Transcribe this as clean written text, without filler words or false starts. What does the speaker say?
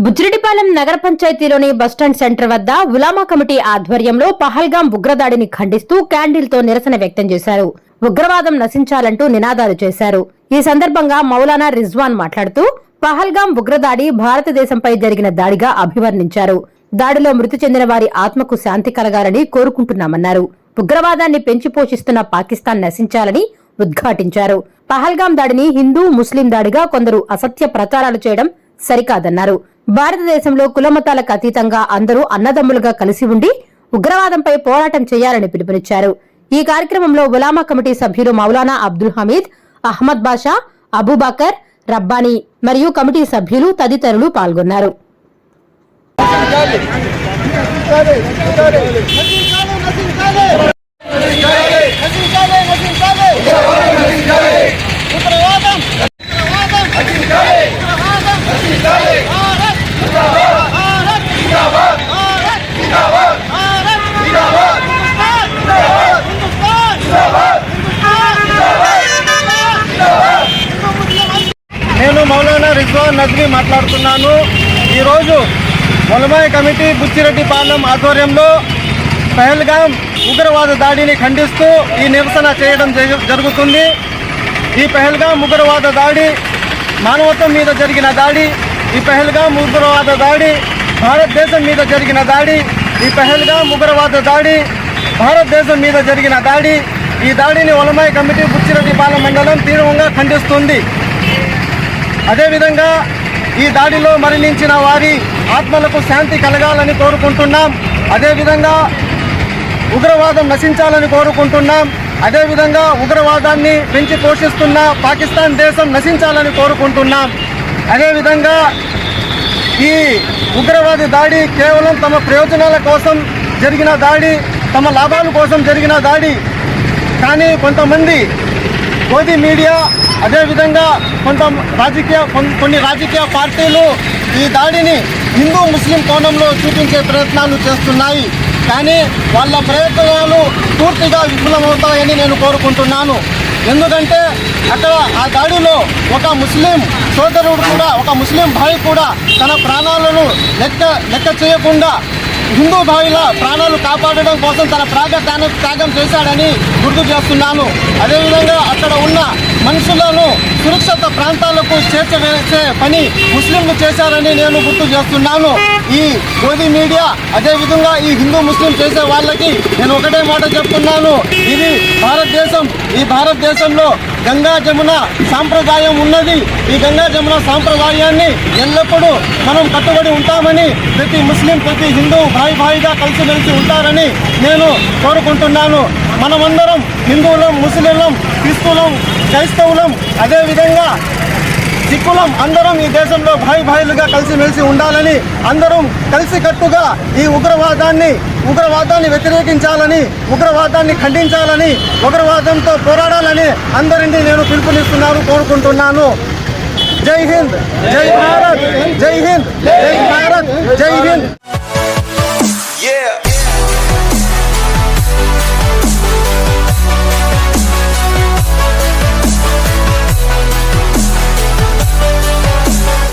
బుజ్జిరెడ్డిపాలెం నగర పంచాయతీలోని bus stand centre వద్ద Ulama committee ఆధ్వర్యంలో పహల్గాం ఉగ్రదాడిని ఖండిస్తూ క్యాండిల్తో నిరసన వ్యక్తం చేశారు. ఉగ్రవాదం నశించాలంటూ నినాదాలు చేశారు. ఈ సందర్భంగా మౌలానా రిజ్వాన్ మాట్లాడుతూ పహల్గాం ఉగ్రదాడి భారతదేశంపై జరిగిన దాడిగా అభివర్ణించారు. దాడిలో మృతి చెందిన వారి ఆత్మకు శాంతి కలగాలని కోరుకుంటున్నామన్నారు. ఉగ్రవాదాన్ని పెంచి పోషిస్తున్న పాకిస్తాన్ నశించాలని ఉద్ఘాటించారు. పహల్గాం దాడిని హిందూ ముస్లిం దాడిగా కొందరు అసత్య ప్రచారాలు చేయడం సరికాదన్నారు. భారతదేశంలో కులమతాలకు అతీతంగా అందరూ అన్నదమ్ములుగా కలిసి ఉండి ఉగ్రవాదంపై పోరాటం చేయాలని పిలుపునిచ్చారు. ఈ కార్యక్రమంలో ఉలామా కమిటీ సభ్యులు మౌలానా అబ్దుల్ హమీద్, అహ్మద్ బాషా, అబూబకర్, రబ్బానీ మరియు కమిటీ సభ్యులు తదితరులు పాల్గొన్నారు. నేను మౌలానా రిజ్వాన్ నజ్మీ మాట్లాడుతున్నాను. ఈరోజు ఉలమా కమిటీ బుచ్చిరెడ్డిపాలెం ఆధ్వర్యంలో పహల్గాం ఉగ్రవాద దాడిని ఖండిస్తూ ఈ నిరసన చేయడం జరుగుతుంది. ఈ పహల్గాం ఉగ్రవాద దాడి మానవత్వం మీద జరిగిన దాడి. ఈ పహల్గాం ఉగ్రవాద దాడి భారతదేశం మీద జరిగిన దాడి. ఈ పహల్గాం ఉగ్రవాద దాడి భారతదేశం మీద జరిగిన దాడి. ఈ దాడిని ఉలమా కమిటీ బుచ్చిరెడ్డిపాలెం మండలం తీవ్రంగా ఖండిస్తుంది. అదేవిధంగా ఈ దాడిలో మరణించిన వారి ఆత్మలకు శాంతి కలగాలని కోరుకుంటున్నాం. అదేవిధంగా ఉగ్రవాదం నశించాలని కోరుకుంటున్నాం. అదేవిధంగా ఉగ్రవాదాన్ని పెంచి పోషిస్తున్న పాకిస్తాన్ దేశం నశించాలని కోరుకుంటున్నాం. అదేవిధంగా ఈ ఉగ్రవాది దాడి కేవలం తమ ప్రయోజనాల కోసం జరిగిన దాడి, తమ లాభాల కోసం జరిగిన దాడి. కానీ కొంతమంది మోదీ మీడియా, అదేవిధంగా కొన్ని రాజకీయ పార్టీలు ఈ దాడిని హిందూ ముస్లిం కోణంలో చూపించే ప్రయత్నాలు చేస్తున్నాయి. కానీ వాళ్ళ ప్రయత్నాలు పూర్తిగా విఫలమవుతాయని నేను కోరుకుంటున్నాను. ఎందుకంటే అక్కడ ఆ దాడిలో ఒక ముస్లిం సోదరుడు కూడా, ఒక ముస్లిం భాయి కూడా తన ప్రాణాలను లెక్క చేయకుండా హిందూ భాయిల ప్రాణాలు కాపాడడం కోసం తన త్యాగం చేశాడని గుర్తు చేస్తున్నాను. అదేవిధంగా అక్కడ ఉన్న మనుషులను సురక్షిత ప్రాంతాలకు చేర్చవేసే పని ముస్లింలు చేశారని నేను గుర్తు చేస్తున్నాను. ఈ మోదీ మీడియా, అదేవిధంగా ఈ హిందూ ముస్లిం చేసే వాళ్ళకి నేను ఒకటే మాట చెప్తున్నాను. ఇది భారతదేశం. ఈ భారతదేశంలో గంగా జమున సాంప్రదాయం ఉన్నది. ఈ గంగా జమున సాంప్రదాయాన్ని ఎల్లప్పుడూ మనం కట్టుబడి ఉంటామని, ప్రతి ముస్లిం ప్రతి హిందూ భాయిగా కలిసిమెలిసి ఉంటారని నేను కోరుకుంటున్నాను. మనమందరం హిందువులం, ముస్లింలం, క్రైస్తవులం, అదేవిధంగా సిక్కులం అందరం ఈ దేశంలో భాయిలుగా కలిసిమెలిసి ఉండాలని, అందరం కలిసికట్టుగా ఈ ఉగ్రవాదాన్ని వ్యతిరేకించాలని, ఉగ్రవాదాన్ని ఖండించాలని, ఉగ్రవాదంతో పోరాడాలని అందరినీ నేను పిలుపునిస్తున్నాను, కోరుకుంటున్నాను. జై హింద్, జై భారత్, జై హింద్, జై భారత్, జై హింద్.